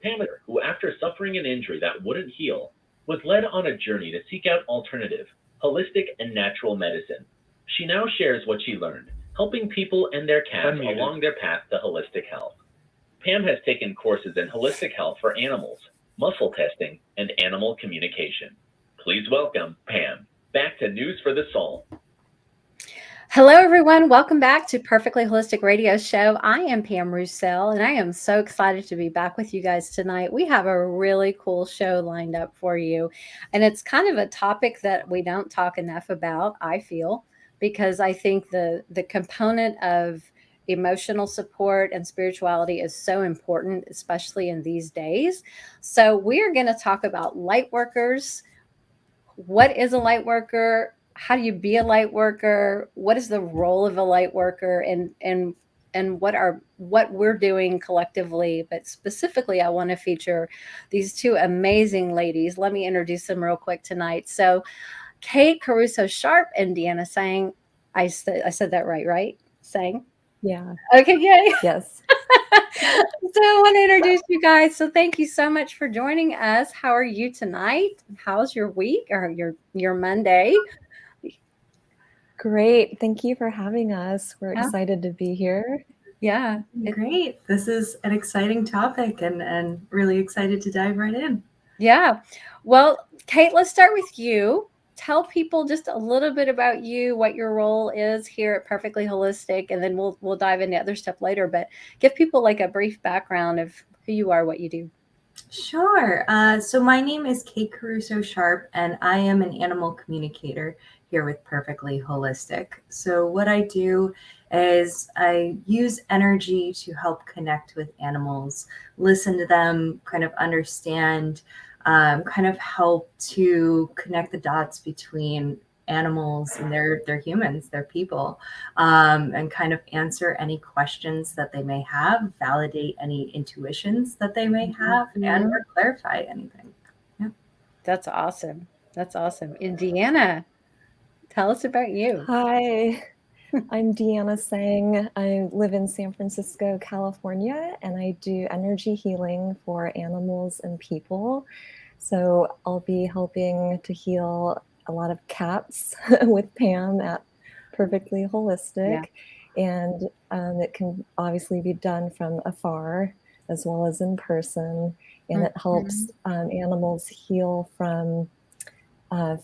Pam, who after suffering an injury that wouldn't heal, was led on a journey to seek out alternative, holistic, and natural medicine. She now shares what she learned, helping people and their cats along their path to holistic health. Pam has taken courses in holistic health for animals, muscle testing, and animal communication. Please welcome Pam. Back to News for the Soul. Hello, everyone. Welcome back to Perfectly Holistic Radio Show. I am Pam Roussel, and I am so excited to be back with you guys tonight. We have a really cool show lined up for you, and it's kind of a topic that we don't talk enough about, I feel, because I think the component of emotional support and spirituality is so important, especially in these days. So we are going to talk about light workers. What is a light worker? How do you be a light worker? What is the role of a light worker, and what we're doing collectively? But specifically, I want to feature these two amazing ladies. Let me introduce them real quick tonight. So Kate Caruso Sharp and Deanna Sang. I said that right? Sang. Yeah. Okay, yay. Yes. So I want to introduce you guys. So thank you so much for joining us. How are you tonight? How's your week or your Monday? Great. Thank you for having us. We're Yeah. excited to be here. Yeah. Great. This is an exciting topic and really excited to dive right in. Yeah. Well, Kate, let's start with you. Tell people just a little bit about you, what your role is here at Perfectly Holistic, and then we'll dive into other stuff later. But give people like a brief background of who you are, what you do. Sure. So my name is Kate Caruso Sharp, and I am an animal communicator here with Perfectly Holistic. So what I do is I use energy to help connect with animals, listen to them, kind of understand, kind of help to connect the dots between animals and they're humans, they're people, and kind of answer any questions that they may have, validate any intuitions that they may have, and or clarify anything. Yeah. That's awesome. That's awesome. Indiana, tell us about you. Hi, I'm Deanna Sang. I live in San Francisco, California, and I do energy healing for animals and people. So I'll be helping to heal a lot of cats with Pam at Perfectly Holistic. Yeah. And it can obviously be done from afar as well as in person. And it helps animals heal from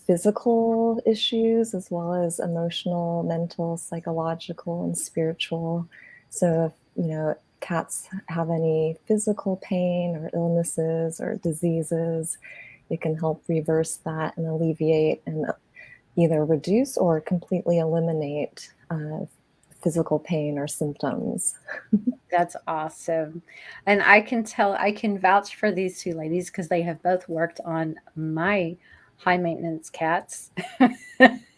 physical issues as well as emotional, mental, psychological, and spiritual. So if cats have any physical pain or illnesses or diseases, it can help reverse that and alleviate and either reduce or completely eliminate physical pain or symptoms. That's awesome. And I can vouch for these two ladies because they have both worked on my high maintenance cats.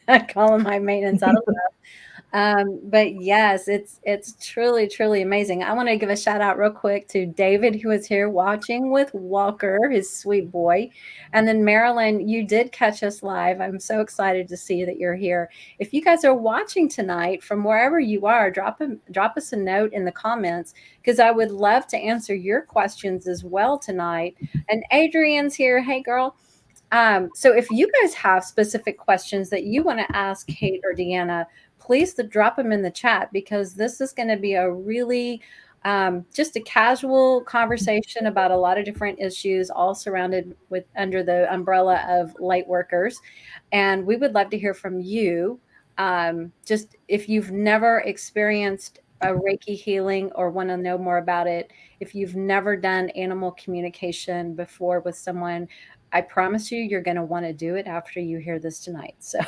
I call them high maintenance. I don't know. But yes, it's truly amazing. I want to give a shout out real quick to David, who is here watching with Walker, his sweet boy. And then Marilyn, you did catch us live. I'm so excited to see that you're here. If you guys are watching tonight from wherever you are, drop us a note in the comments because I would love to answer your questions as well tonight. And Adrian's here. Hey girl. So if you guys have specific questions that you want to ask Kate or Deanna, please drop them in the chat because this is going to be a really just a casual conversation about a lot of different issues, all surrounded with under the umbrella of light workers. And we would love to hear from you. Just if you've never experienced a Reiki healing or want to know more about it, if you've never done animal communication before with someone, I promise you're going to want to do it after you hear this tonight. So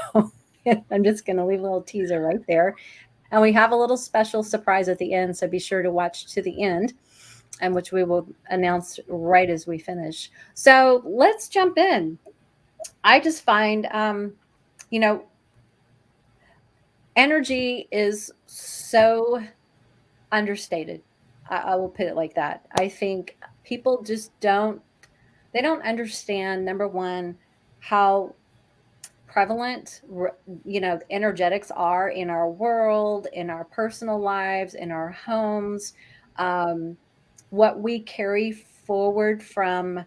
I'm just going to leave a little teaser right there. And we have a little special surprise at the end. So be sure to watch to the end, and which we will announce right as we finish. So let's jump in. I just find, you know, energy is so understated. I will put it like that. I think people just they don't understand, number one, how prevalent energetics are in our world, in our personal lives, in our homes, what we carry forward from,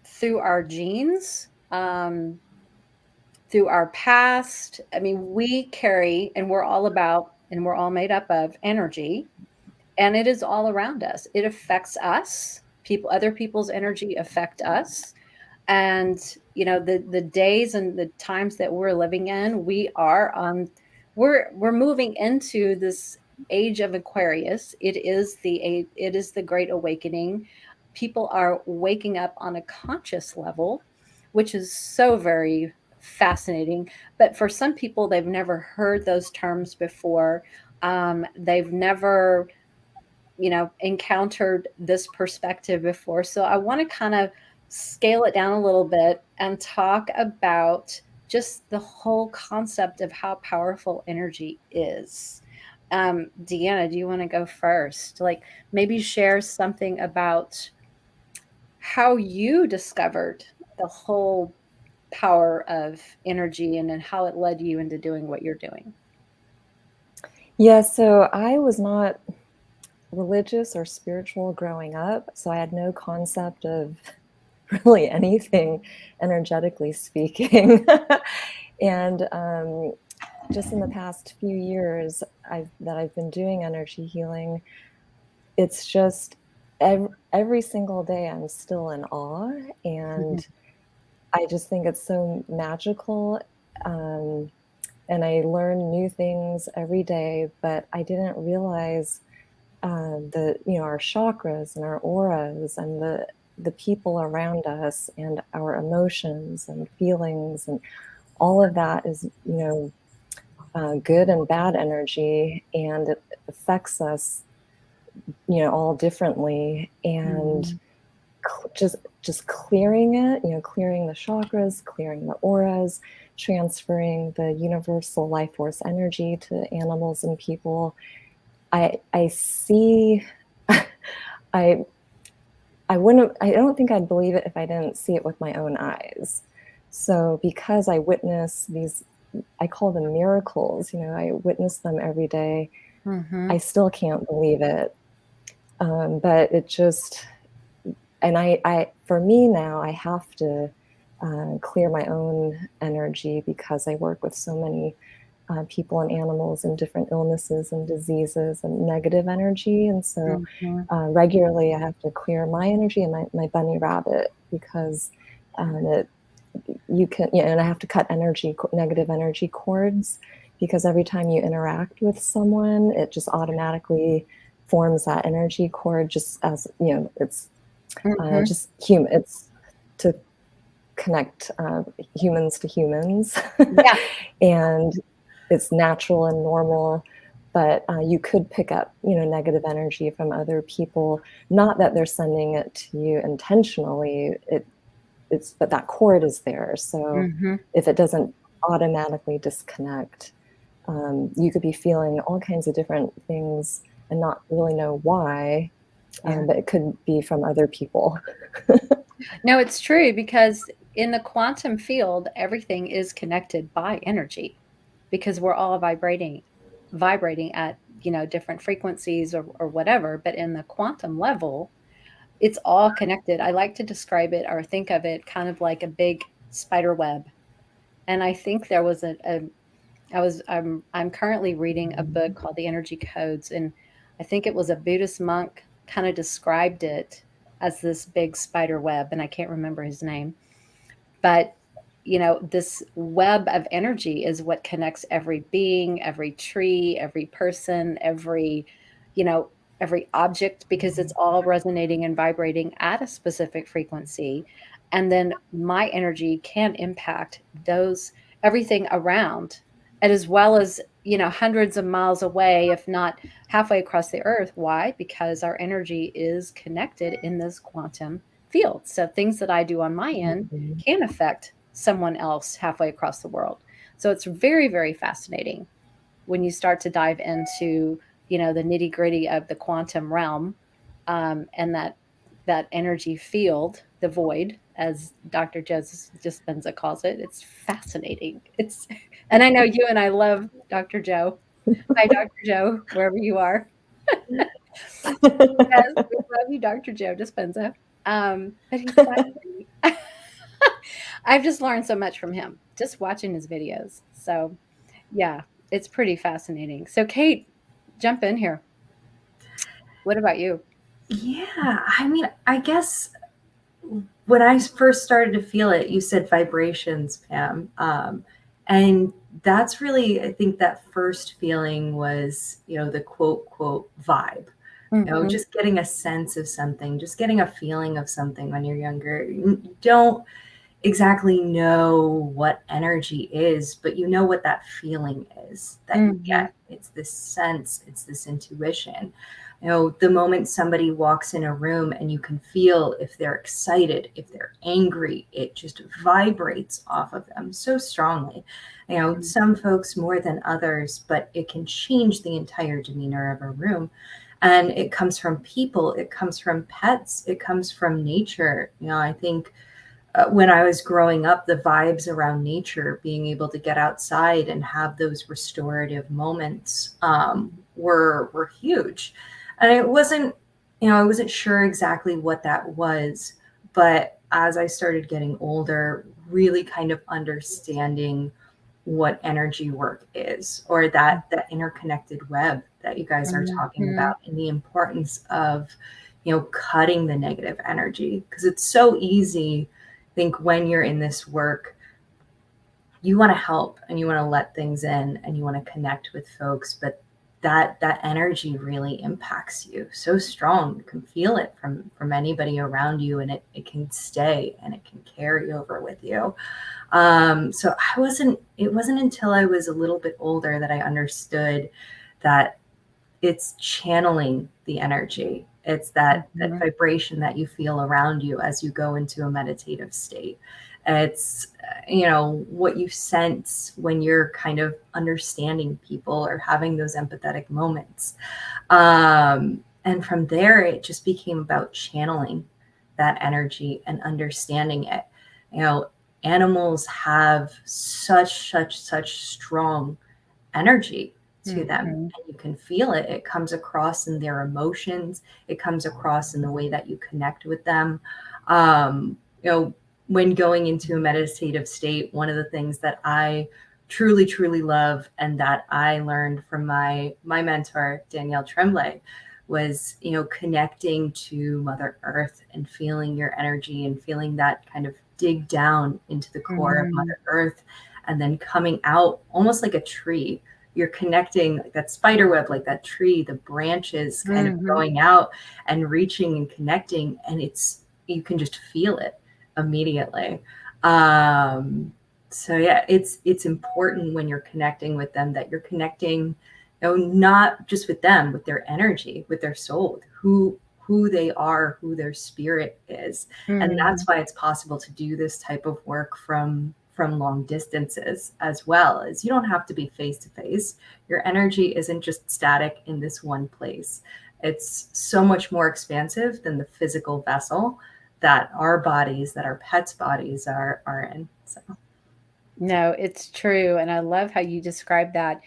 through our genes, through our past. I mean, we carry, and we're all made up of energy, and it is all around us. It affects us. Other people's energy affect us. And the days and the times that we're living in, we're moving into this age of Aquarius. It is the great awakening. People are waking up on a conscious level, which is so very fascinating. But for some people, they've never heard those terms before. They've never encountered this perspective before. So I want to kind of scale it down a little bit and talk about just the whole concept of how powerful energy is. Deanna, do you want to go first? Like, maybe share something about how you discovered the whole power of energy and then how it led you into doing what you're doing. Yeah, so I was not religious or spiritual growing up, so I had no concept of really anything, energetically speaking. And just in the past few years that I've been doing energy healing, it's just every single day I'm still in awe, and I just think it's so magical. And I learn new things every day, but I didn't realize our chakras and our auras and the people around us and our emotions and feelings and all of that is good and bad energy, and it affects us all differently. And just clearing it, clearing the chakras, clearing the auras, transferring the universal life force energy to animals and people. I see, I don't think I'd believe it if I didn't see it with my own eyes. So because I witness these, I call them miracles, I witness them every day. I still can't believe it. But it just, and for me now, I have to clear my own energy because I work with so many people and animals and different illnesses and diseases and negative energy. And so regularly I have to clear my energy and my bunny rabbit, because you can, and I have to cut negative energy cords, because every time you interact with someone, it just automatically forms that energy cord, just as, it's just human. It's to connect humans to humans. Yeah. And it's natural and normal, but you could pick up, negative energy from other people. Not that they're sending it to you intentionally. But that cord is there. So if it doesn't automatically disconnect, you could be feeling all kinds of different things and not really know why. But it could be from other people. No, it's true, because in the quantum field, everything is connected by energy, because we're all vibrating at, different frequencies or whatever. But in the quantum level, it's all connected. I like to describe it or think of it kind of like a big spider web. And I think there was I'm currently reading a book called The Energy Codes, and I think it was a Buddhist monk kind of described it as this big spider web, and I can't remember his name. But this web of energy is what connects every being, every tree, every person, every object, because it's all resonating and vibrating at a specific frequency. And then my energy can impact everything around, and as well as, hundreds of miles away, if not halfway across the earth. Why? Because our energy is connected in this quantum field. So things that I do on my end can affect someone else halfway across the world. So it's very, very fascinating when you start to dive into, the nitty gritty of the quantum realm, and that energy field, the void, as Dr. Joseph Dispenza calls it. It's fascinating. And I know you and I love Dr. Joe. Hi, Dr. Joe, wherever you are. Yes, we love you, Dr. Joe Dispenza. But he's funny. I've just learned so much from him, just watching his videos. So, yeah, it's pretty fascinating. So, Kate, jump in here. What about you? Yeah, I mean, I guess when I first started to feel it, you said vibrations, Pam. And that's really, I think that first feeling was, the quote vibe. Mhm. Just getting a sense of something, just getting a feeling of something when you're younger. You don't exactly know what energy is, but you know what that feeling is that you Mhm. get. It's this sense, it's this intuition. The moment somebody walks in a room and you can feel if they're excited, if they're angry, it just vibrates off of them so strongly. Some folks more than others, but it can change the entire demeanor of a room. And it comes from people, it comes from pets, it comes from nature. I think when I was growing up, the vibes around nature, being able to get outside and have those restorative moments, were huge. And I wasn't sure exactly what that was, but as I started getting older, really kind of understanding what energy work is, or that interconnected web that you guys are talking Mhm. about, and the importance of cutting the negative energy, because it's so easy. I think when you're in this work, you want to help and you want to let things in and you want to connect with folks, but that energy really impacts you so strong. You can feel it from anybody around you, and it can stay and it can carry over with you. So it wasn't until I was a little bit older that I understood that it's channeling the energy. It's that Mhm. vibration that you feel around you as you go into a meditative state. It's, what you sense when you're kind of understanding people or having those empathetic moments. And from there, it just became about channeling that energy and understanding it. You know, Animals have such strong energy to them, Mhm. and you can feel it. It comes across in their emotions, it comes across in the way that you connect with them. Um, you know when going into a meditative state, one of the things that I truly love, and that I learned from my mentor Danielle Tremblay, was connecting to Mother Earth and feeling your energy and feeling that kind of dig down into the core of Mhm. Mother Earth, and then coming out almost like a tree. You're connecting like that spider web, like that tree, the branches kind of Mhm. going out and reaching and connecting, and you can just feel it immediately. Um, so yeah, it's important when you're connecting with them that you're connecting, not just with them, with their energy, with their soul, who they are, who their spirit is. And that's Mhm. why it's possible to do this type of work from long distances, as well as you don't have to be face to face. Your energy isn't just static in this one place. It's so much more expansive than the physical vessel that our bodies, that our pets' bodies are in. So No, it's true, and I love how you describe that.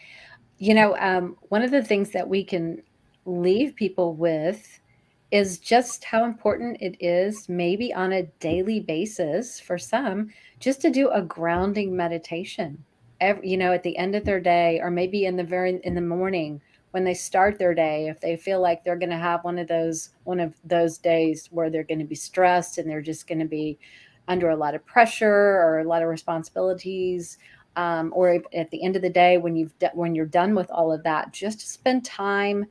One of the things that we can leave people with is just how important it is, maybe on a daily basis for some, just to do a grounding meditation. At the end of their day, or maybe in the morning when they start their day, if they feel like they're going to have one of those days where they're going to be stressed and they're just going to be under a lot of pressure or a lot of responsibilities, or at the end of the day when you're done with all of that, just to spend time,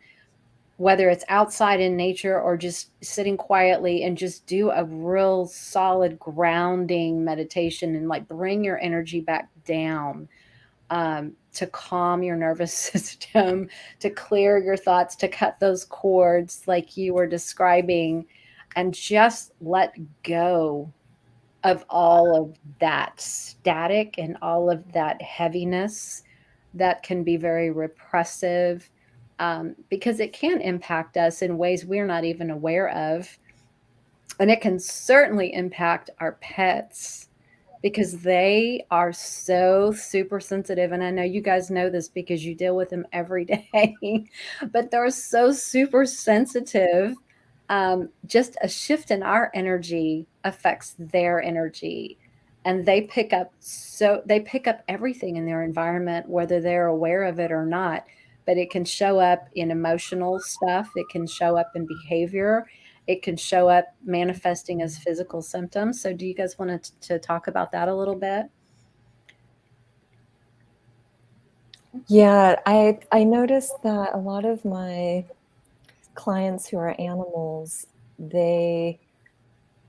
whether it's outside in nature or just sitting quietly, and just do a real solid grounding meditation and like bring your energy back down, to calm your nervous system, to clear your thoughts, to cut those cords like you were describing, and just let go of all of that static and all of that heaviness that can be very repressive, because it can impact us in ways we're not even aware of. And it can certainly impact our pets because they are so super sensitive. And I know you guys know this because you deal with them every day, but they're so super sensitive. Just a shift in our energy affects their energy. And they pick up everything in their environment, whether they're aware of it or not. But it can show up in emotional stuff, it can show up in behavior, it can show up manifesting as physical symptoms. So do you guys want to talk about that a little bit? Yeah, I noticed that a lot of my clients who are animals, they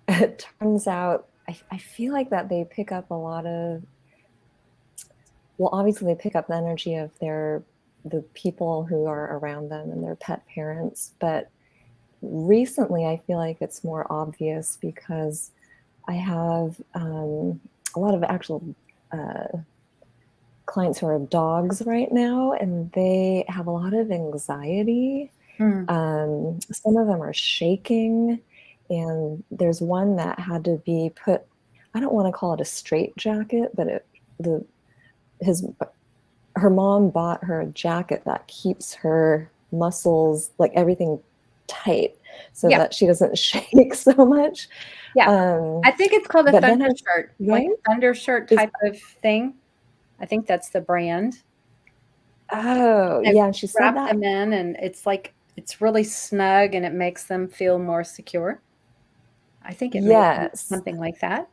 it turns out I feel like that they pick up a lot of, well, obviously they pick up the energy of the people who are around them and their pet parents, but recently I feel like it's more obvious because I have a lot of actual clients who are dogs right now, and they have a lot of anxiety. Some of them are shaking, and there's one that had to be put, I don't want to call it a straight jacket, but her mom bought her a jacket that keeps her muscles, like everything, tight so that she doesn't shake so much. I think it's called a thunder shirt, like right? a thunder shirt type of thing. I think that's the brand. Oh, yeah. And she said Wrap that. them in, and it's like, it's really snug and it makes them feel more secure. I think it may be something like that.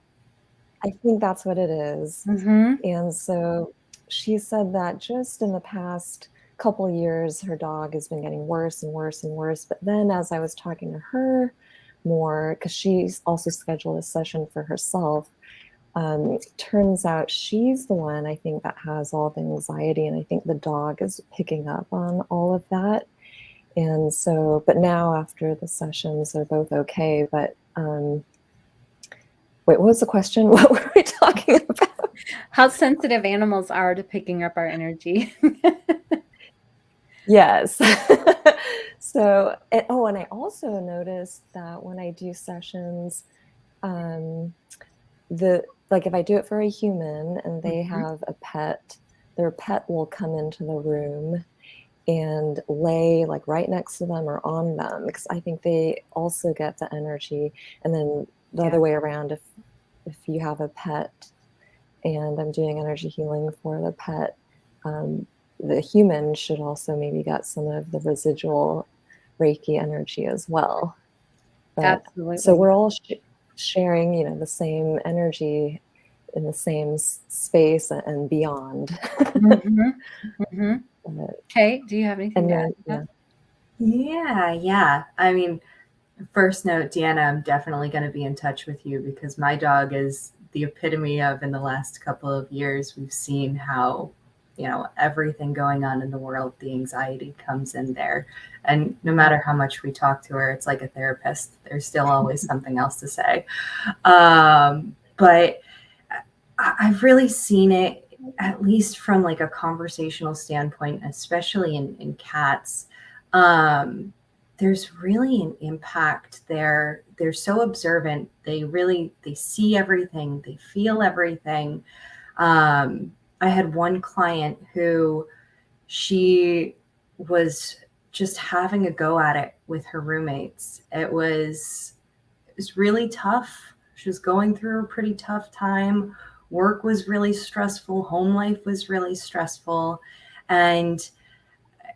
I think that's what it is. And so she said that just in the past couple of years, her dog has been getting worse and worse and worse. But then as I was talking to her more, because she's also scheduled a session for herself, turns out she's the one, I think, that has all the anxiety. And I think the dog is picking up on all of that. And so, but now after the sessions, they're both okay. But wait, what was the question? What were we talking about? How sensitive animals are to picking up our energy. Yes. So, and I also noticed that when I do sessions, like if I do it for a human and they have a pet, their pet will come into the room and lay like right next to them or on them, because I think they also get the energy. And then the other way around, if you have a pet and I'm doing energy healing for the pet, the human should also maybe get some of the residual Reiki energy as well. But, absolutely. So we're all sharing, the same energy in the same space and beyond. Okay, do you have anything to add? Yeah. I mean, first note, Deanna, I'm definitely going to be in touch with you because my dog is the epitome of, in the last couple of years, we've seen how, everything going on in the world, the anxiety comes in there. And no matter how much we talk to her, it's like a therapist. There's still always something else to say. But I've really seen it, at least from like a conversational standpoint, especially in cats. There's really an impact there. They're so observant. They see everything. They feel everything. I had one client who she was just having a go at it with her roommates. It was really tough. She was going through a pretty tough time. Work was really stressful. Home life was really stressful. And,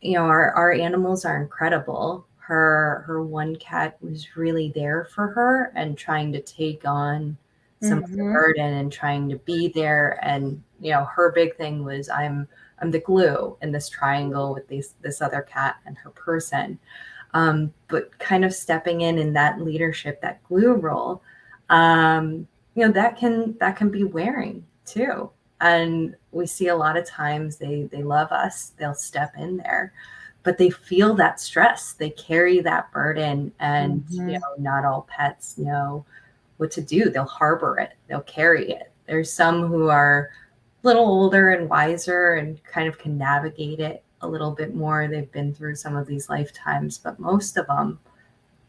our animals are incredible. Her one cat was really there for her and trying to take on some of the burden and trying to be there. And, her big thing was I'm the glue in this triangle with this other cat and her person. But kind of stepping in that leadership, that glue role, that can be wearing too. And we see a lot of times they love us, they'll step in there, but they feel that stress, they carry that burden. And not all pets know what to do. They'll harbor it, they'll carry it. There's some who are a little older and wiser and kind of can navigate it a little bit more. They've been through some of these lifetimes, but most of them,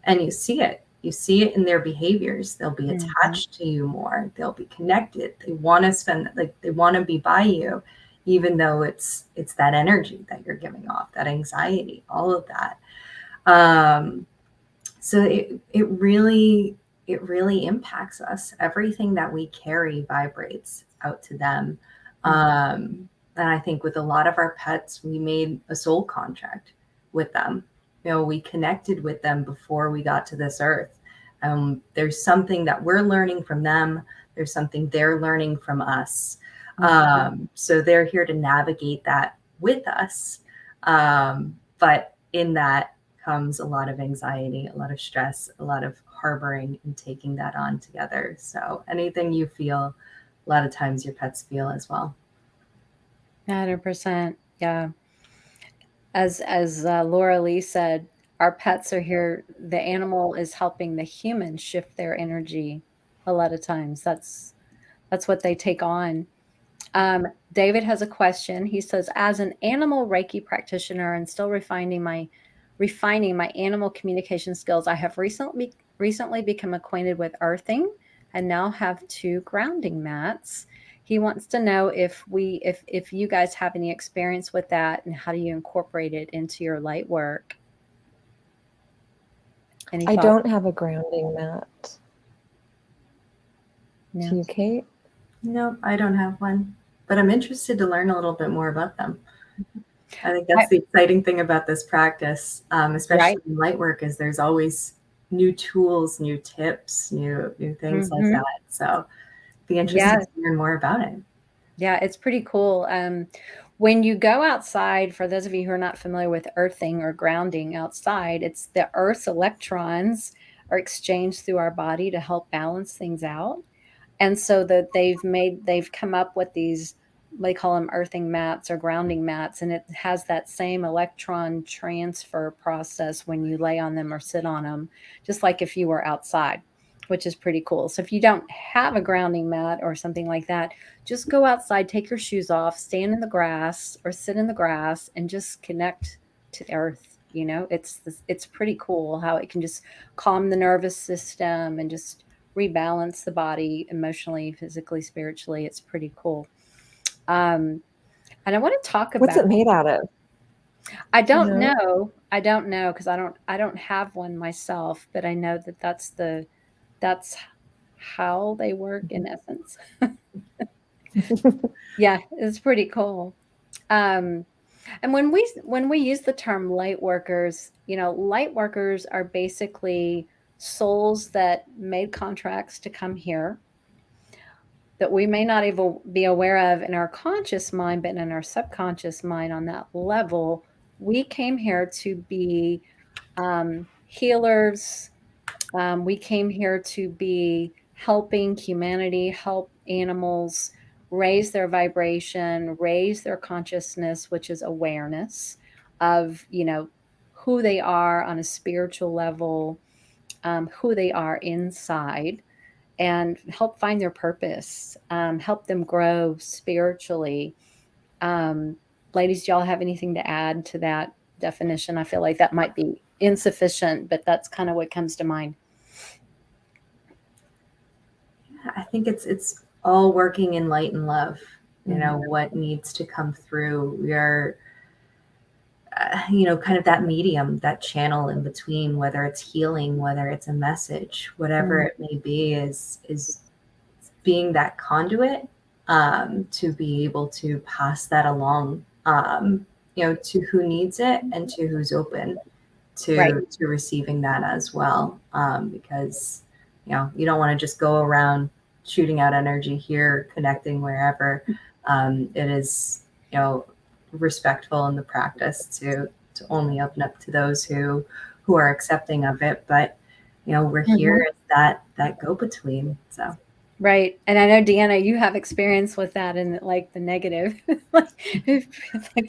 and you see it, You see it in their behaviors. They'll be attached to you more. They'll be connected. They want to spend, like, they want to be by you, even though it's that energy that you're giving off, that anxiety, all of that. So it really impacts us. Everything that we carry vibrates out to them. And I think with a lot of our pets, we made a soul contract with them. You know, we connected with them before we got to this earth. There's something that we're learning from them. There's something they're learning from us. So they're here to navigate that with us. But in that comes a lot of anxiety, a lot of stress, a lot of harboring and taking that on together. So anything you feel, a lot of times your pets feel as well. 100%. Yeah. As Laura Lee said, our pets are here. The animal is helping the human shift their energy. A lot of times, that's what they take on. David has a question. He says, as an animal Reiki practitioner and still refining my animal communication skills, I have recently become acquainted with earthing and now have 2 grounding mats. He wants to know if you guys have any experience with that, and how do you incorporate it into your light work? I don't have a grounding mat. No. Do you, Kate? No, I don't have one, but I'm interested to learn a little bit more about them. I think that's the exciting thing about this practice, especially in light work, is there's always new tools, new tips, new things like that. So be interested to learn more about it. Yeah, it's pretty cool. When you go outside, for those of you who are not familiar with earthing or grounding outside, it's the Earth's electrons are exchanged through our body to help balance things out. And so that they've come up with these, they call them earthing mats or grounding mats, and it has that same electron transfer process when you lay on them or sit on them, just like if you were outside, which is pretty cool. So if you don't have a grounding mat or something like that, just go outside, take your shoes off, stand in the grass or sit in the grass and just connect to the earth. You know, it's pretty cool how it can just calm the nervous system and just rebalance the body emotionally, physically, spiritually. It's pretty cool. And I want to talk about, what's it made out of? I don't know. I don't know, because I don't have one myself, but I know that that's how they work in essence. Yeah, it's pretty cool. And when we use the term light workers, you know, light workers are basically souls that made contracts to come here that we may not even be aware of in our conscious mind, but in our subconscious mind on that level, we came here to be healers. We came here to be helping humanity, help animals raise their vibration, raise their consciousness, which is awareness of, you know, who they are on a spiritual level, who they are inside, and help find their purpose, help them grow spiritually. Ladies, do y'all have anything to add to that definition? I feel like that might be insufficient, but that's kind of what comes to mind. I think it's all working in light and love. You know, what needs to come through. We are, you know, kind of that medium, that channel in between, whether it's healing, whether it's a message, whatever it may be, is being that conduit to be able to pass that along, you know, to who needs it and to who's open to receiving that as well. Because, you know, you don't want to just go around shooting out energy here, connecting wherever. It is, you know, respectful in the practice to only open up to those who are accepting of it. But, you know, we're here as that go-between. So. Right. And I know, Deanna, you have experience with that in like the negative. Like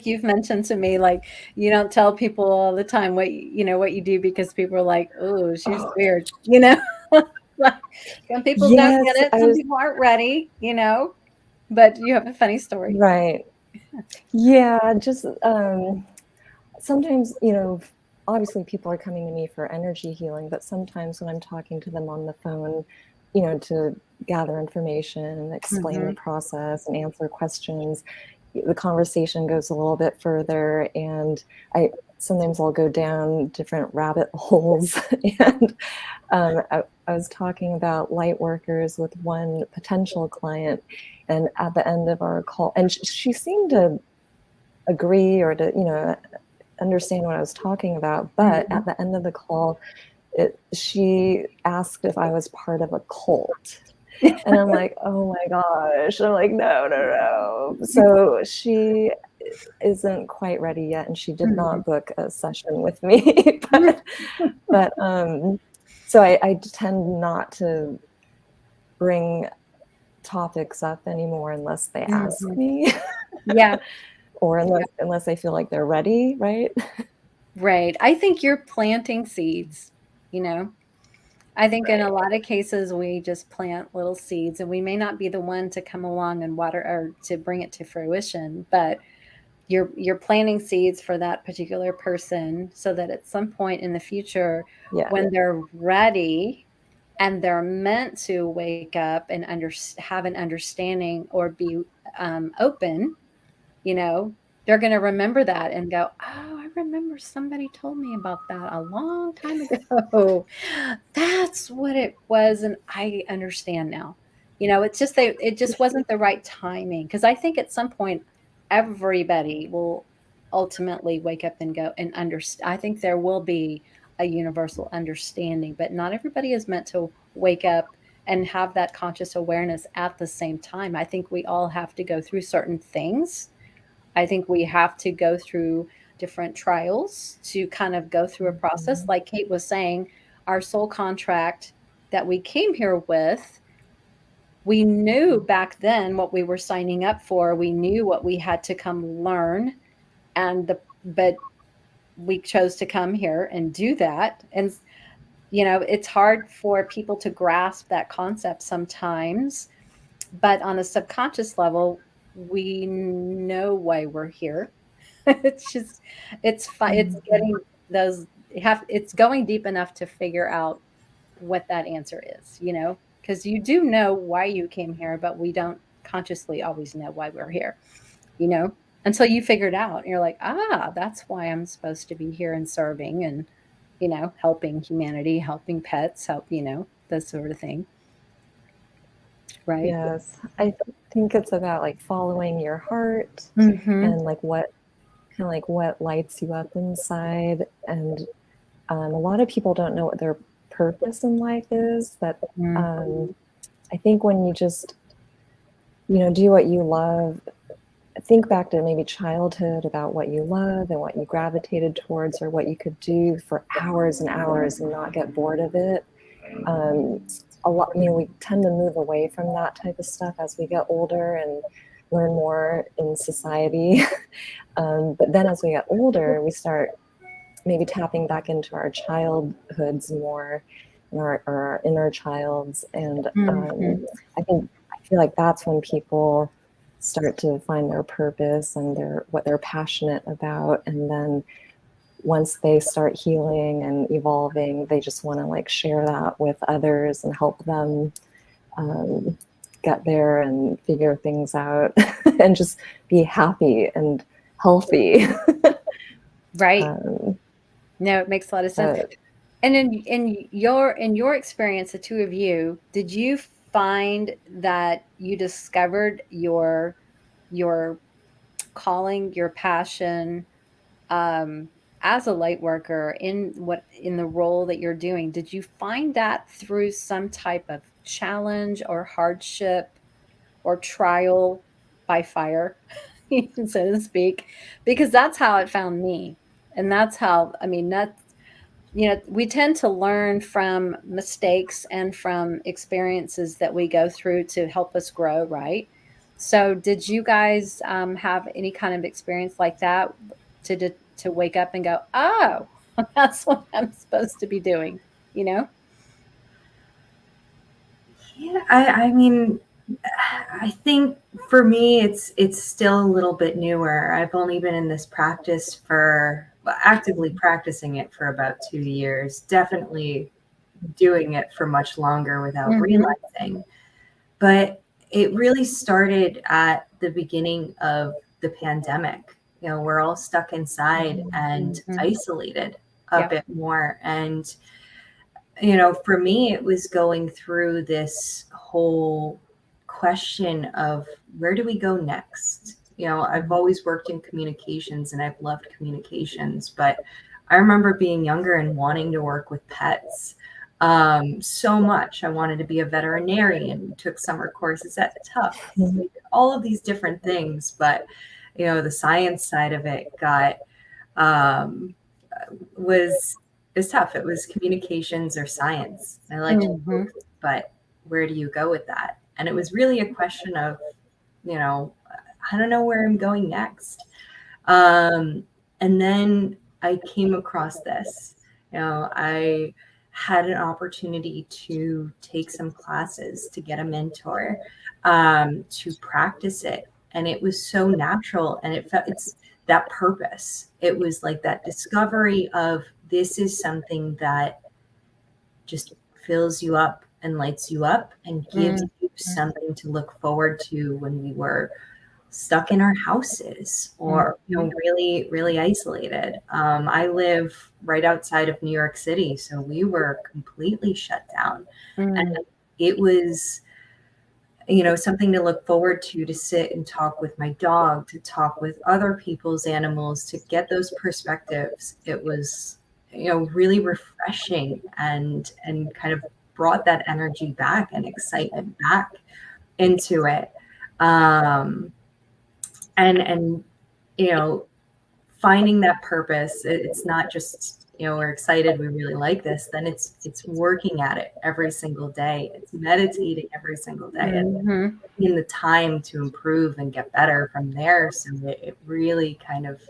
you've mentioned to me, like you don't tell people all the time what you do, because people are like, oh, she's weird, you know. Some people don't get it, some people aren't ready, you know. But you have a funny story. Right. Yeah, just sometimes, you know, obviously people are coming to me for energy healing, but sometimes when I'm talking to them on the phone, you know, to gather information and explain the process and answer questions, the conversation goes a little bit further, and sometimes I'll go down different rabbit holes. And I was talking about light workers with one potential client, and at the end of our call, and she seemed to agree or to, you know, understand what I was talking about, but at the end of the call, she asked if I was part of a cult. And I'm like, oh my gosh. I'm like, no. So she isn't quite ready yet, and she did not book a session with me. but so I tend not to bring topics up anymore unless they ask me. Yeah. Or unless I feel like they're ready, right? Right. I think you're planting seeds, you know. I think in a lot of cases we just plant little seeds, and we may not be the one to come along and water or to bring it to fruition, but you're planting seeds for that particular person so that at some point in the future, when they're ready and they're meant to wake up and have an understanding or be open, you know, they're going to remember that and go, oh, I remember somebody told me about that a long time ago. That's what it was. And I understand now. You know, it's just, it just wasn't the right timing. Because I think at some point, everybody will ultimately wake up and go and understand. I think there will be a universal understanding, but not everybody is meant to wake up and have that conscious awareness at the same time. I think we all have to go through certain things. I think we have to go through different trials to kind of go through a process. Like Kate was saying, our soul contract that we came here with, we knew back then what we were signing up for. We knew what we had to come learn, but we chose to come here and do that. And you know, it's hard for people to grasp that concept sometimes, but on a subconscious level, we know why we're here. It's just, it's fun. It's getting those, it's going deep enough to figure out what that answer is, you know, because you do know why you came here, but we don't consciously always know why we're here, you know, until you figure it out. And you're like, that's why I'm supposed to be here and serving and, you know, helping humanity, helping pets, you know, that sort of thing. Right. Yes. I think it's about like following your heart and like what lights you up inside. And a lot of people don't know what their purpose in life is, but I think when you just, you know, do what you love, think back to maybe childhood about what you love and what you gravitated towards or what you could do for hours and hours and not get bored of it. A lot, you know, we tend to move away from that type of stuff as we get older and learn more in society. But then as we get older, we start maybe tapping back into our childhoods more, or our inner childs. And I feel like that's when people start to find their purpose and what they're passionate about. And then once they start healing and evolving, they just want to like share that with others and help them get there and figure things out and just be happy and healthy. Right. No, it makes a lot of sense. And in your experience, the two of you, did you find that you discovered your calling, your passion, as a light worker in the role that you're doing? Did you find that through some type of challenge or hardship or trial by fire, so to speak? Because that's how it found me. And that's how, I mean, that's, you know, we tend to learn from mistakes and from experiences that we go through to help us grow, right? So did you guys have any kind of experience like that to wake up and go, oh, that's what I'm supposed to be doing, you know? Yeah, I mean, I think for me, it's still a little bit newer. I've only been in this practice for actively practicing it for about 2 years, definitely doing it for much longer without realizing. But it really started at the beginning of the pandemic. You know, we're all stuck inside and isolated a bit more. And, you know, for me, it was going through this whole question of where do we go next? You know, I've always worked in communications and I've loved communications, but I remember being younger and wanting to work with pets so much. I wanted to be a veterinarian, took summer courses at Tufts, all of these different things. But, you know, the science side of it was tough. It was communications or science. I liked both, but where do you go with that? And it was really a question of, you know, I don't know where I'm going next. And then I came across this. You know, I had an opportunity to take some classes, to get a mentor, to practice it. And it was so natural, and it's that purpose. It was like that discovery of this is something that just fills you up and lights you up and gives you something to look forward to when we were stuck in our houses or, you know, really, really isolated. I live right outside of New York City, so we were completely shut down. And it was, you know, something to look forward to sit and talk with my dog, to talk with other people's animals, to get those perspectives. It was, you know, really refreshing and kind of brought that energy back and excitement back into it. And you know, finding that purpose, it's not just, you know, we're excited, we really like this, then it's working at it every single day. It's meditating every single day and taking the time to improve and get better from there. So it really kind of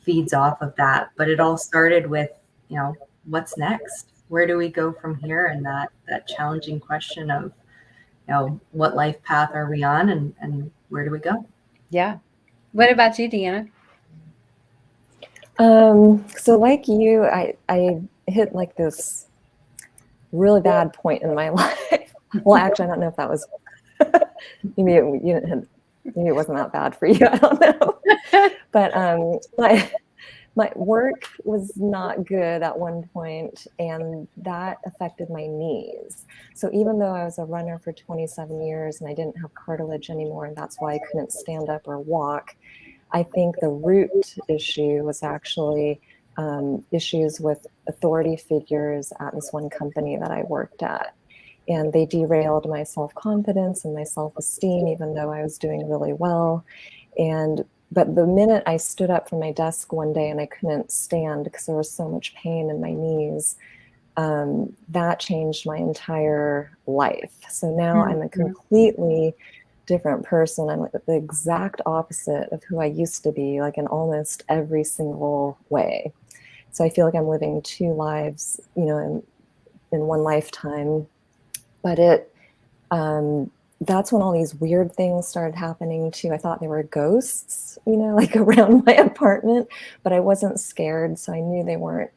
feeds off of that. But it all started with, you know, what's next? Where do we go from here? And that challenging question of, you know, what life path are we on and where do we go? Yeah. What about you, Deanna? So like you, I hit like this really bad point in my life. Well, actually, I don't know if that was, maybe it wasn't that bad for you. I don't know. But my work was not good at one point, and that affected my knees. So even though I was a runner for 27 years and I didn't have cartilage anymore, and that's why I couldn't stand up or walk, I think the root issue was actually issues with authority figures at this one company that I worked at. And they derailed my self-confidence and my self-esteem, even though I was doing really well. But the minute I stood up from my desk one day and I couldn't stand because there was so much pain in my knees, that changed my entire life. So now I'm a completely different person. I'm like the exact opposite of who I used to be, like in almost every single way. So I feel like I'm living two lives, you know, in one lifetime. But that's when all these weird things started happening too. I thought they were ghosts, you know, like around my apartment, but I wasn't scared. So I knew they weren't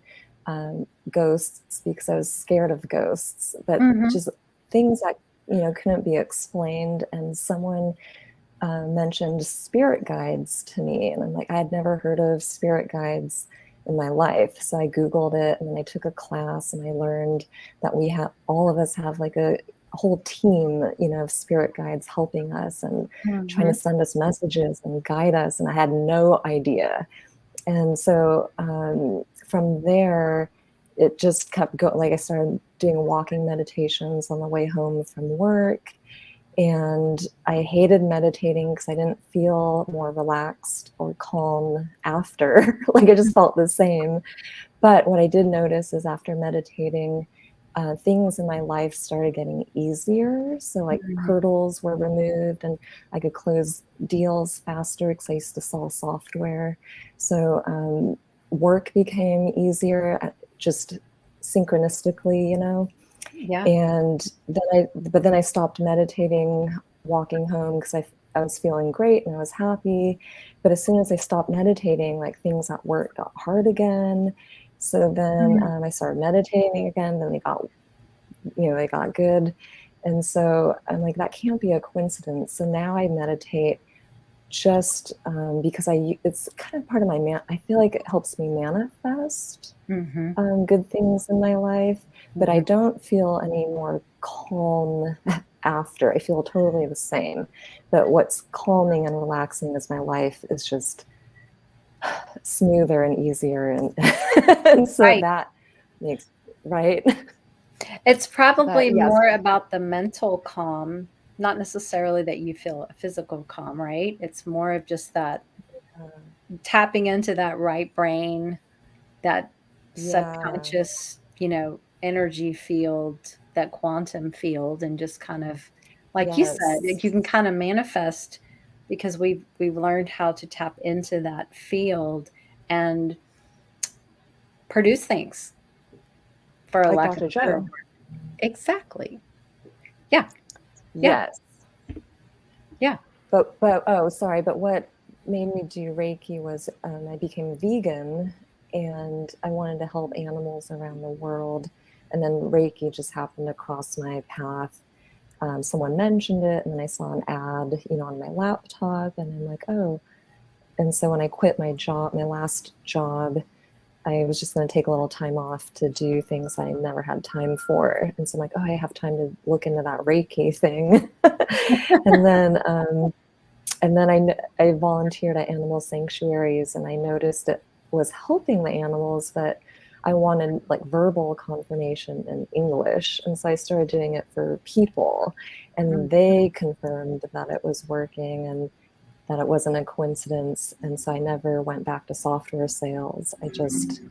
ghosts because I was scared of ghosts, but just things that, you know, couldn't be explained. And someone mentioned spirit guides to me. And I'm like, I had never heard of spirit guides in my life. So I Googled it and then I took a class and I learned that all of us have like a whole team, you know, of spirit guides helping us and trying to send us messages and guide us. And I had no idea. And so from there, it just kept going. Like I started doing walking meditations on the way home from work. And I hated meditating because I didn't feel more relaxed or calm after. Like I just felt the same. But what I did notice is after meditating, things in my life started getting easier. So like hurdles were removed and I could close deals faster because I used to sell software. So work became easier, just synchronistically, you know. Yeah. And then I stopped meditating walking home because I I was feeling great and I was happy. But as soon as I stopped meditating, like things at work got hard again. So then I started meditating again, then they got good. And so I'm like, that can't be a coincidence. So now I meditate just because it's kind of part of I feel like it helps me manifest good things in my life, but I don't feel any more calm after. I feel totally the same. But what's calming and relaxing is my life is just smoother and easier. And so Right. that makes, right? It's probably But yes. more about the mental calm, not necessarily that you feel a physical calm, right? It's more of just that tapping into that right brain, that subconscious, energy field, that quantum field, and just kind of, like you said, you can kind of manifest because we've learned how to tap into that field and produce things, for a Like lack Dr. of a better Joe. word. Exactly. Yeah. Yes. Yeah. But what made me do Reiki was I became vegan and I wanted to help animals around the world. And then Reiki just happened to cross my path. Someone mentioned it, and then I saw an ad, on my laptop, and I'm like, oh. And so when I quit my last job, I was just going to take a little time off to do things I never had time for. And so I'm like, oh, I have time to look into that Reiki thing. And then I volunteered at animal sanctuaries, and I noticed it was helping the animals, but I wanted like verbal confirmation in English. And so I started doing it for people, and they confirmed that it was working and that it wasn't a coincidence. And so I never went back to software sales. I just,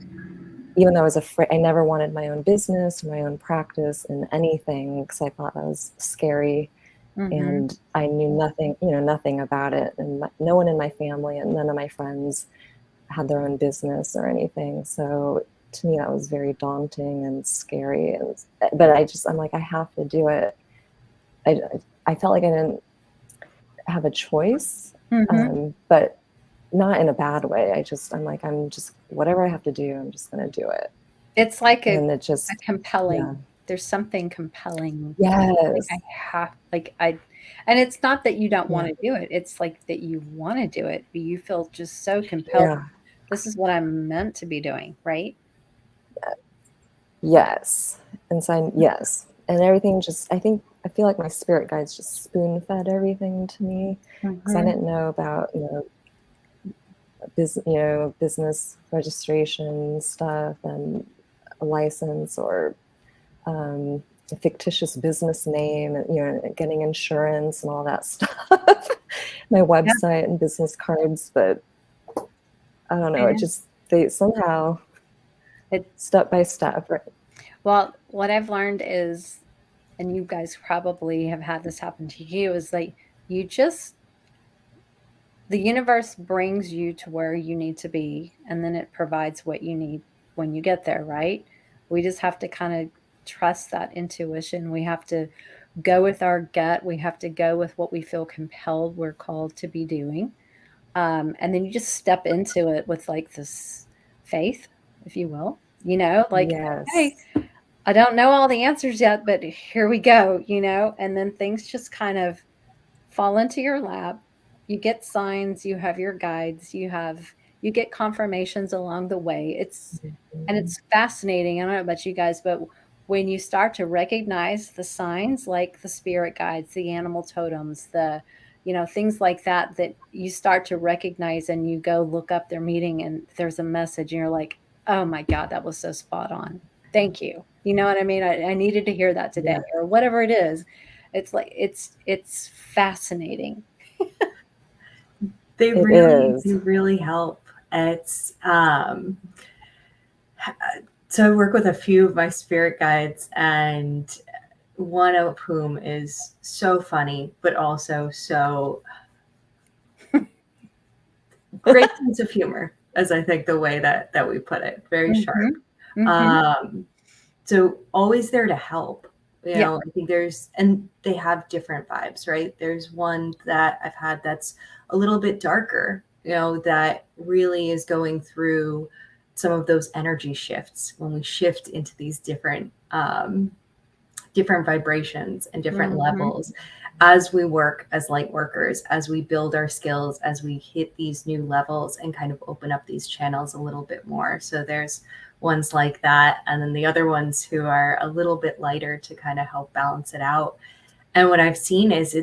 even though I was afraid, I never wanted my own business or my own practice in anything because I thought that was scary. And I knew nothing about it. And no one in my family and none of my friends had their own business or anything. So to me, that was very daunting and scary. But I'm like, I have to do it. I felt like I didn't have a choice, but not in a bad way. I'm like, whatever I have to do, I'm just going to do it. It's like a compelling, there's something compelling. Yes. And it's not that you don't want to do it. It's like that you want to do it, but you feel just so compelled. Yeah. This is what I'm meant to be doing, right? Yes. And so yes. And everything I feel like my spirit guides just spoon fed everything to me because I didn't know about, business registration stuff and a license or a fictitious business name and, getting insurance and all that stuff, my website and business cards. But I don't know, step by step. Right? Well, what I've learned is, and you guys probably have had this happen to you, is like the universe brings you to where you need to be, and then it provides what you need when you get there, right? We just have to kind of trust that intuition. We have to go with our gut. We have to go with what we feel compelled we're called to be doing. And then you just step into it with like this faith, if you will, Yes. hey, I don't know all the answers yet, but here we go, and then things just kind of fall into your lap. You get signs, you have your guides, you get confirmations along the way. And it's fascinating. I don't know about you guys, but when you start to recognize the signs, like the spirit guides, the animal totems, things like that you start to recognize, and you go look up their meaning and there's a message and you're like, oh my God, that was so spot on. Thank you. You know what I mean? I needed to hear that today, or whatever it is. It's like, it's fascinating. They really help. It's so I work with a few of my spirit guides, and one of whom is so funny, but also so great sense of humor, as I think the way that we put it, very sharp. So always there to help. You know, I think and they have different vibes, right? There's one that I've had that's a little bit darker, you know, that really is going through some of those energy shifts when we shift into these different vibrations and different levels as we work as light workers, as we build our skills, as we hit these new levels and kind of open up these channels a little bit more. So there's ones like that. And then the other ones who are a little bit lighter to kind of help balance it out. And what I've seen is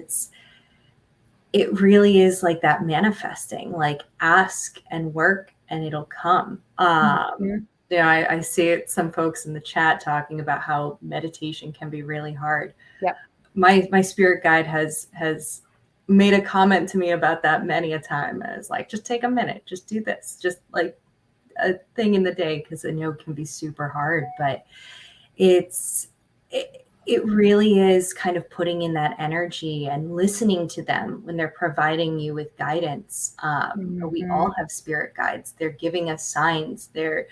it really is like that manifesting, like ask and work and it'll come. You know, I see it, some folks in the chat talking about how meditation can be really hard. Yep. My spirit guide has made a comment to me about that many a time. And it's like, just take a minute, just do this, just like a thing in the day, because I know it can be super hard, but it really is kind of putting in that energy and listening to them when they're providing you with guidance. We all have spirit guides. They're giving us signs. They're,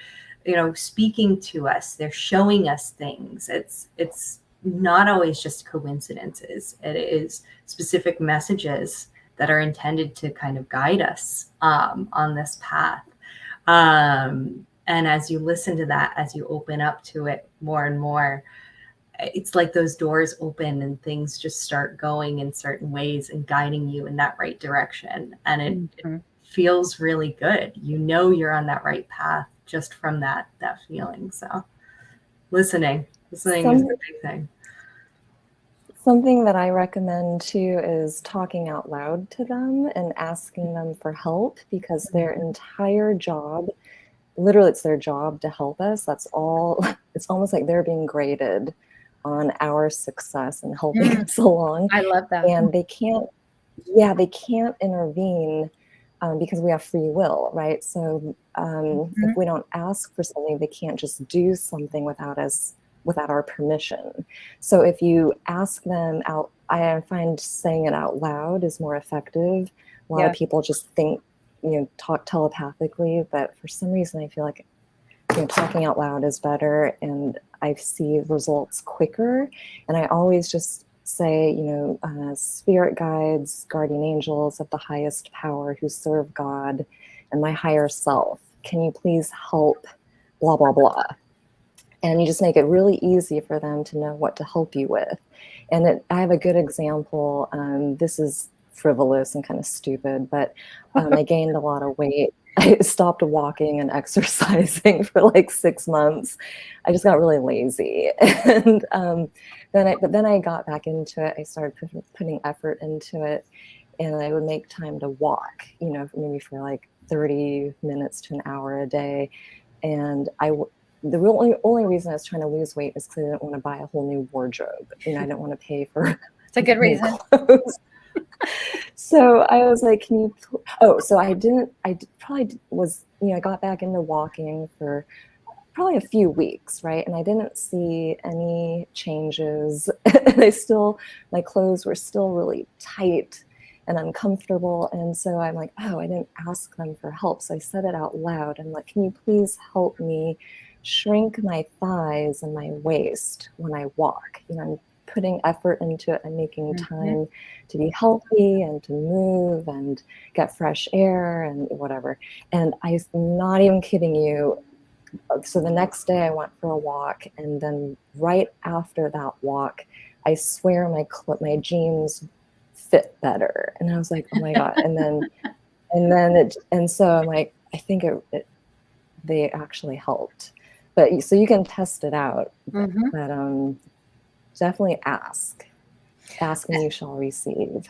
you know, speaking to us. They're showing us things. It's not always just coincidences. It is specific messages that are intended to kind of guide us on this path. And as you listen to that, as you open up to it more and more, it's like those doors open and things just start going in certain ways and guiding you in that right direction. And it feels really good. You know, you're on that right path just from that feeling. So listening is the big thing. Something that I recommend too is talking out loud to them and asking them for help, because their entire job, literally it's their job to help us. That's all. It's almost like they're being graded on our success and helping us along. I love that. And they can't intervene because we have free will, right? So if we don't ask for something, they can't just do something without our permission. So if you ask them out, I find saying it out loud is more effective. A lot of people just think, you know, talk telepathically, but for some reason I feel like, you know, talking out loud is better, and I see results quicker. And I always just say, you know, spirit guides, guardian angels of the highest power who serve God and my higher self, can you please help blah, blah, blah. And you just make it really easy for them to know what to help you with. And I have a good example. This is frivolous and kind of stupid, but I gained a lot of weight. I stopped walking and exercising for like 6 months. I just got really lazy. And then I got back into it. I started putting effort into it, and I would make time to walk, you know, maybe for like 30 minutes to an hour a day. And the only reason I was trying to lose weight is because I didn't want to buy a whole new wardrobe. You know, I didn't want to pay for it's a good reason. clothes. So I was like, can you, so I probably was, you know, I got back into walking for probably a few weeks, right? And I didn't see any changes. And my clothes were still really tight and uncomfortable. And so I'm like, oh, I didn't ask them for help. So I said it out loud. I'm like, can you please help me shrink my thighs and my waist when I walk? You know, I'm putting effort into it and making time to be healthy and to move and get fresh air and whatever. And I'm not even kidding you. So the next day I went for a walk, and then right after that walk, I swear my jeans fit better. And I was like, oh my God. And so I'm like, I think they actually helped. But so you can test it out, but definitely ask and you shall receive.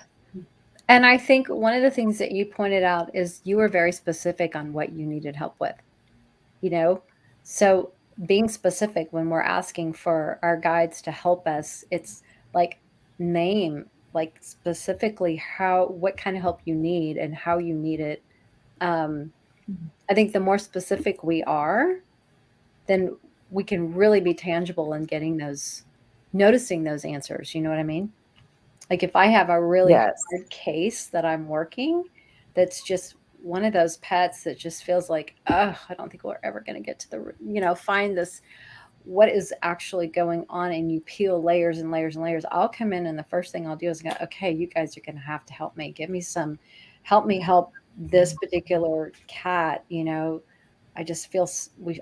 And I think one of the things that you pointed out is you were very specific on what you needed help with, you know? So being specific when we're asking for our guides to help us, it's like name, like specifically what kind of help you need and how you need it. I think the more specific we are, then we can really be tangible in noticing those answers. You know what I mean? Like if I have a really hard case that I'm working, that's just one of those pets that just feels like, oh, I don't think we're ever going to get to find this what is actually going on, and you peel layers and layers and layers, I'll come in and the first thing I'll do is go, okay, you guys are going to have to help me. Give me some, help me help this particular cat. You know, I just feel,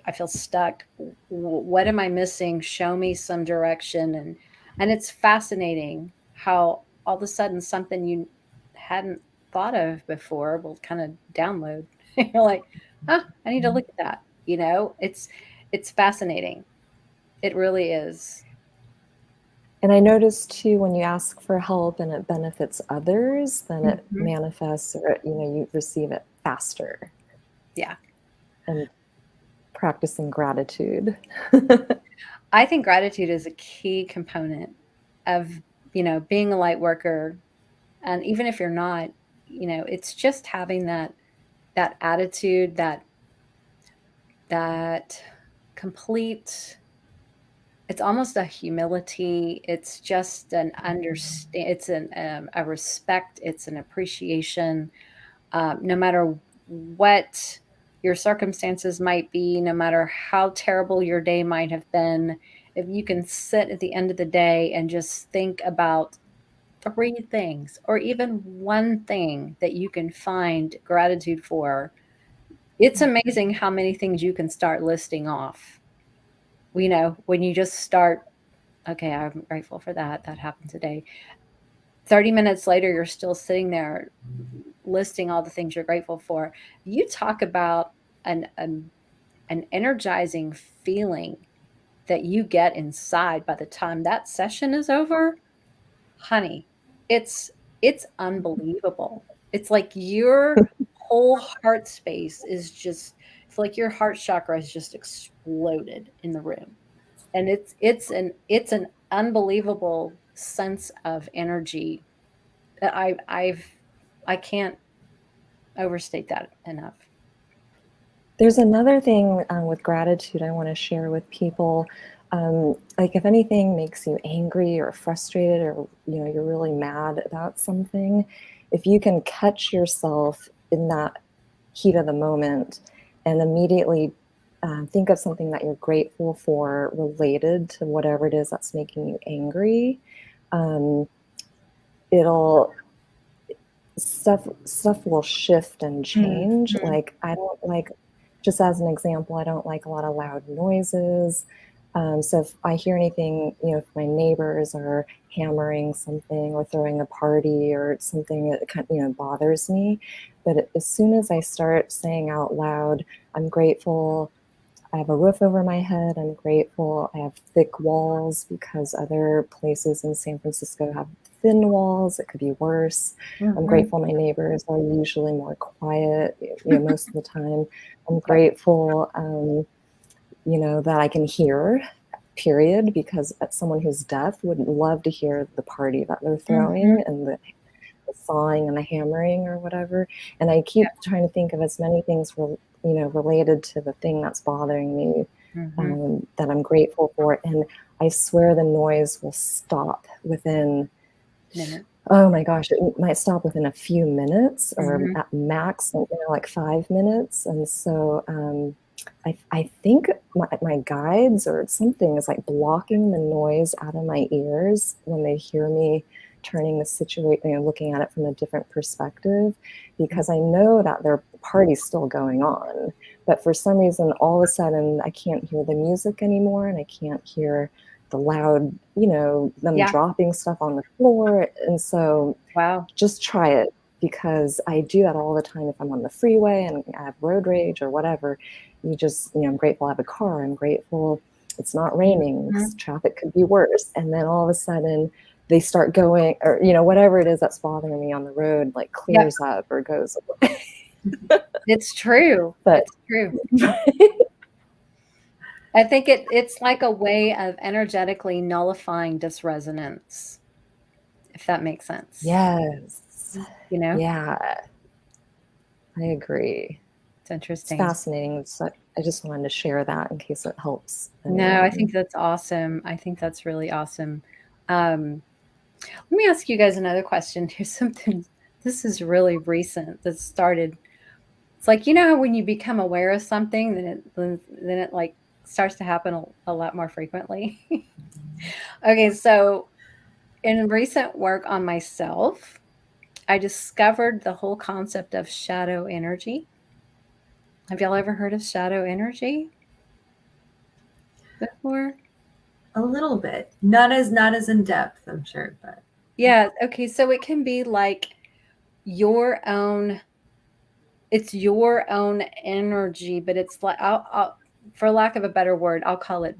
I feel stuck. What am I missing? Show me some direction. And it's fascinating how all of a sudden something you hadn't thought of before will kind of download. You're like, oh, I need to look at that. You know, it's fascinating. It really is. And I noticed too, when you ask for help and it benefits others, then it manifests, or, you know, you receive it faster. Yeah. And practicing gratitude. I think gratitude is a key component of, you know, being a light worker. And even if you're not, you know, it's just having that attitude, that complete, it's almost a humility. It's just an understand. It's a respect. It's an appreciation. No matter what your circumstances might be, no matter how terrible your day might have been, if you can sit at the end of the day and just think about 3 things, or even one thing that you can find gratitude for, it's amazing how many things you can start listing off. You know, when you just start, okay, I'm grateful for that. That happened today. 30 minutes later, you're still sitting there listing all the things you're grateful for. You talk about an energizing feeling that you get inside by the time that session is over, honey, it's unbelievable. It's like your whole heart space is just, it's like your heart chakra has just exploded in the room. And it's an unbelievable sense of energy. I can't overstate that enough. There's another thing with gratitude I want to share with people. Like if anything makes you angry or frustrated, or you know, you're really mad about something, if you can catch yourself in that heat of the moment and immediately think of something that you're grateful for related to whatever it is that's making you angry, it'll stuff will shift and change. Like I don't like, just as an example, I don't like a lot of loud noises. So if I hear anything, you know, if my neighbors are hammering something or throwing a party or something that kind of, you know, bothers me. But as soon as I start saying out loud, I'm grateful I have a roof over my head, I'm grateful I have thick walls, because other places in San Francisco have thin walls, it could be worse. I'm grateful my neighbors are usually more quiet, you know, most of the time. I'm grateful, you know, that I can hear, period, because someone who's deaf would love to hear the party that they're throwing and the sawing and the hammering or whatever. And I keep trying to think of as many things, you know, related to the thing that's bothering me, that I'm grateful for. And I swear the noise will stop within, oh my gosh, it might stop within a few minutes, or at max, you know, like 5 minutes. And so I think my guides or something is like blocking the noise out of my ears when they hear me turning the situation, you know, looking at it from a different perspective, because I know that their party's still going on. But for some reason, all of a sudden, I can't hear the music anymore, and I can't hear the loud, you know, them dropping stuff on the floor. And so just try it, because I do that all the time. If I'm on the freeway and I have road rage or whatever, you just, you know, I'm grateful I have a car. I'm grateful it's not raining. Traffic could be worse. And then all of a sudden they start going, or, you know, whatever it is that's bothering me on the road, like clears up or goes away. It's true. But it's true. I think it's like a way of energetically nullifying dysresonance, if that makes sense. Yes. You know? Yeah. I agree. It's interesting. It's fascinating. So I just wanted to share that in case it helps. No, I think that's awesome. I think that's really awesome. Let me ask you guys another question. Here's something, this is really recent, that started. It's like, you know how when you become aware of something, then it like starts to happen a lot more frequently. Okay, so in recent work on myself, I discovered the whole concept of shadow energy. Have y'all ever heard of shadow energy before? A little bit, not as in depth, I'm sure, but Yeah, okay, so it can be like your own, it's your own energy, but it's like, for lack of a better word, I'll call it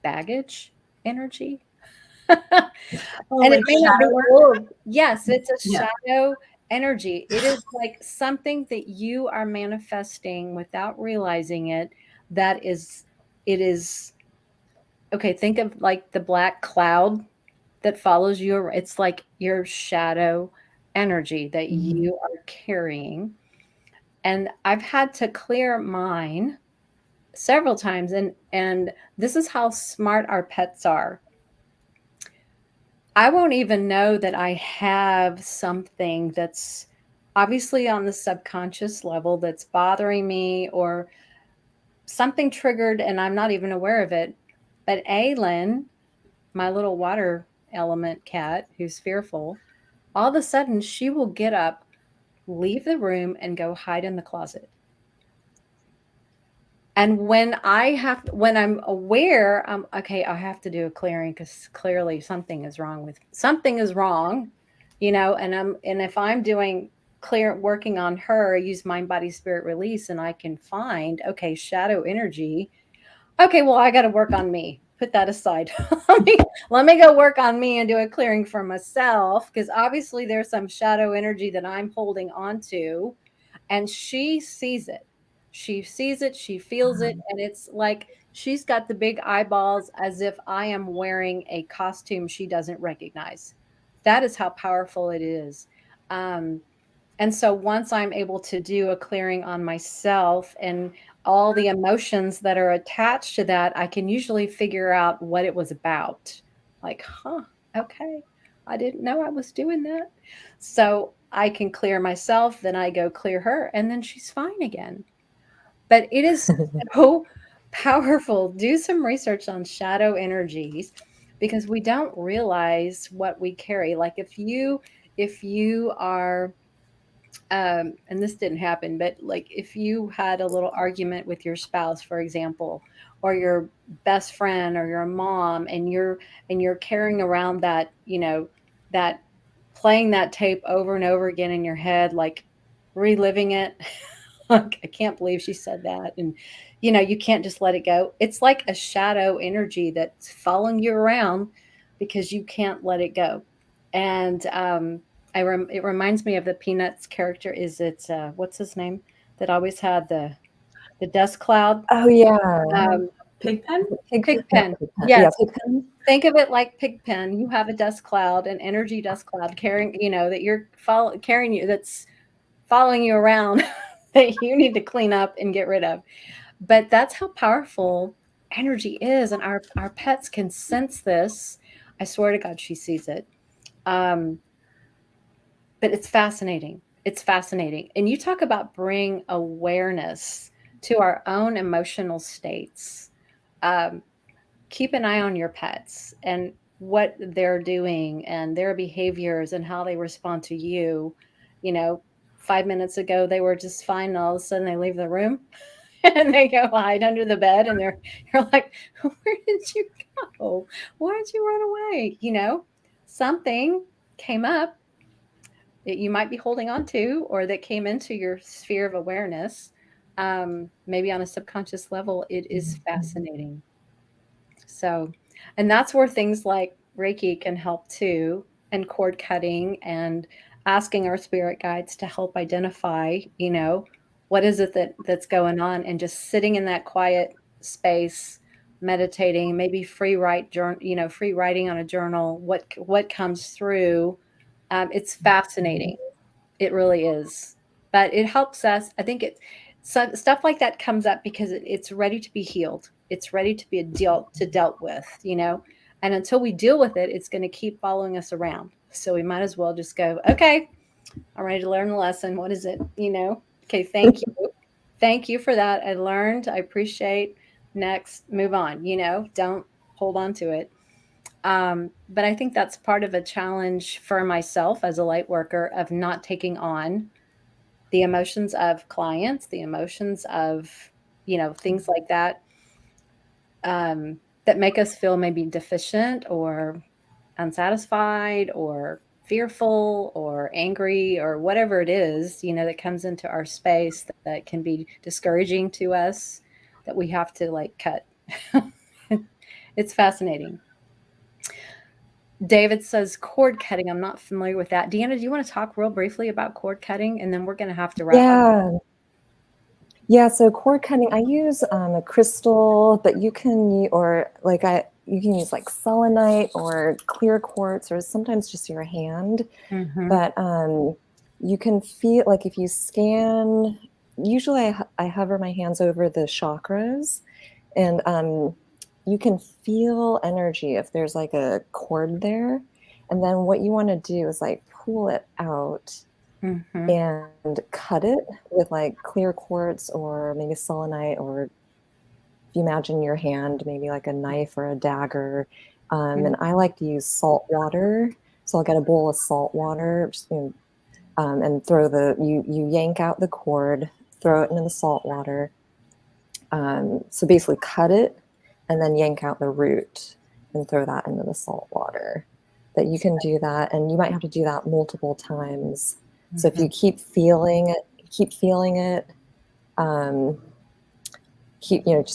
baggage energy. oh, And it like may not be shadow work. old. Yes, it's a Yeah. shadow energy. It is like something that you are manifesting without realizing it. That is, it is, okay, think of like the black cloud that follows you. It's like your shadow energy that Mhm. you are carrying. And I've had to clear mine several times. And this is how smart our pets are. I won't even know that I have something that's obviously on the subconscious level that's bothering me, or something triggered and I'm not even aware of it. But Aylin, my little water element cat who's fearful, all of a sudden she will get up, leave the room, and go hide in the closet. And when I'm aware, I'm okay, I have to do a clearing because clearly something is wrong, and if I'm doing working on her, use mind, body, spirit release, and I can find, okay, shadow energy. Okay, well, I got to work on me. Put that aside. let me go work on me and do a clearing for myself, because obviously there's some shadow energy that I'm holding on to, and she sees it. She sees it, she feels it, and it's like she's got the big eyeballs as if I am wearing a costume she doesn't recognize. That is how powerful it is. Um, and so once I'm able to do a clearing on myself and all the emotions that are attached to that, I can usually figure out what it was about. Like, huh, okay, I didn't know I was doing that. So I can clear myself, then I go clear her, and then she's fine again. But it is so powerful. Do some research on shadow energies, because we don't realize what we carry. Like if you are and this didn't happen, but like if you had a little argument with your spouse, for example, or your best friend or your mom, and you're carrying around that, that playing that tape over and over again in your head, like reliving it. Like, I can't believe she said that. And you can't just let it go. It's like a shadow energy that's following you around because you can't let it go. And it reminds me of the Peanuts character. Is it what's his name that always had the dust cloud? Oh yeah. Pigpen. Pigpen. Yeah, Yes. Pigpen. Think of it like Pigpen. You have a dust cloud, an energy dust cloud carrying, that you're carrying you, that's following you around that you need to clean up and get rid of. But that's how powerful energy is. And our pets can sense this. I swear to God, she sees it. Um, but it's fascinating. It's fascinating. And you talk about bring awareness to our own emotional states. Um, Keep an eye on your pets and what they're doing and their behaviors and how they respond to you. You know, 5 minutes ago they were just fine, and all of a sudden they leave the room and they go hide under the bed, and you're like, where did you go? Why did you run away? Something came up that you might be holding on to, or that came into your sphere of awareness. Maybe on a subconscious level. It is fascinating. So, and that's where things like Reiki can help too, and cord cutting, and asking our spirit guides to help identify, what is it that's going on, and just sitting in that quiet space, meditating, maybe free writing on a journal, what comes through. It's fascinating. It really is. But it helps us. I think stuff like that comes up because it's ready to be healed. It's ready to be dealt with. And until we deal with it, it's going to keep following us around. So we might as well just go, okay, I'm ready to learn the lesson. What is it? Okay, thank you. Thank you for that. I learned. I appreciate next, move on, don't hold on to it. But I think that's part of a challenge for myself as a light worker of not taking on the emotions of clients, the emotions of, things like that, that make us feel maybe deficient or unsatisfied or fearful or angry or whatever it is, that comes into our space that can be discouraging to us, that we have to like cut. It's fascinating. David says cord cutting. I'm not familiar with that. Deanna, do you want to talk real briefly about cord cutting? And then we're going to have to wrap up. Yeah. So cord cutting, I use a crystal, but you can, you can use like selenite or clear quartz, or sometimes just your hand. Mm-hmm. But you can feel, like, if you scan, usually I hover my hands over the chakras, and you can feel energy if there's like a cord there. And then what you want to do is like pull it out and cut it with like clear quartz or maybe selenite, or if you imagine your hand, maybe like a knife or a dagger. And I like to use salt water. So I'll get a bowl of salt water, and throw you yank out the cord, throw it into the salt water. So basically cut it and then yank out the root and throw that into the salt water. That you can do that, and you might have to do that multiple times. So if you keep feeling it, just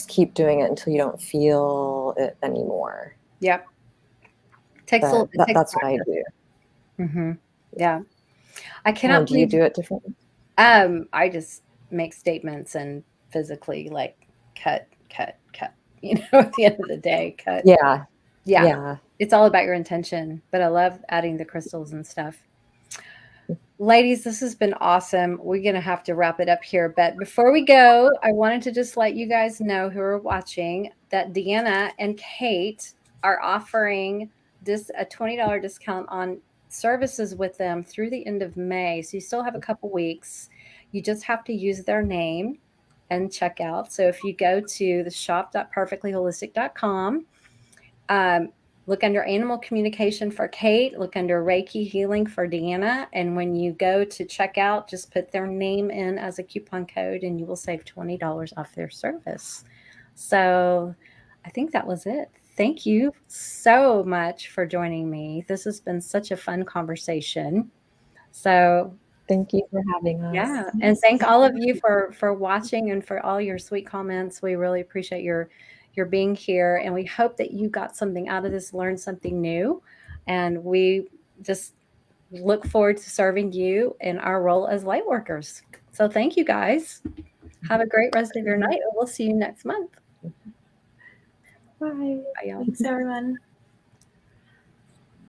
keep doing it until you don't feel it anymore. Yep. That's what I do. Mm-hmm. Yeah. I cannot. Do you do it differently? I just make statements and physically like cut. At the end of the day, cut. Yeah. It's all about your intention, but I love adding the crystals and stuff. Ladies, this has been awesome. We're going to have to wrap it up here. But before we go, I wanted to just let you guys know who are watching that Deanna and Kate are offering a $20 discount on services with them through the end of May. So you still have a couple weeks. You just have to use their name and check out. So if you go to the shop.purrrfectlyholistic.com, look under animal communication for Kate, look under Reiki healing for Deanna. And when you go to checkout, just put their name in as a coupon code and you will save $20 off their service. So I think that was it. Thank you so much for joining me. This has been such a fun conversation. So thank you for having us. Yeah. And thank all of you for watching and for all your sweet comments. We really appreciate your being here, and we hope that you got something out of this, learned something new, and we just look forward to serving you in our role as light workers. So thank you guys. Have a great rest of your night, and we'll see you next month. Bye. Bye, y'all. Thanks, everyone.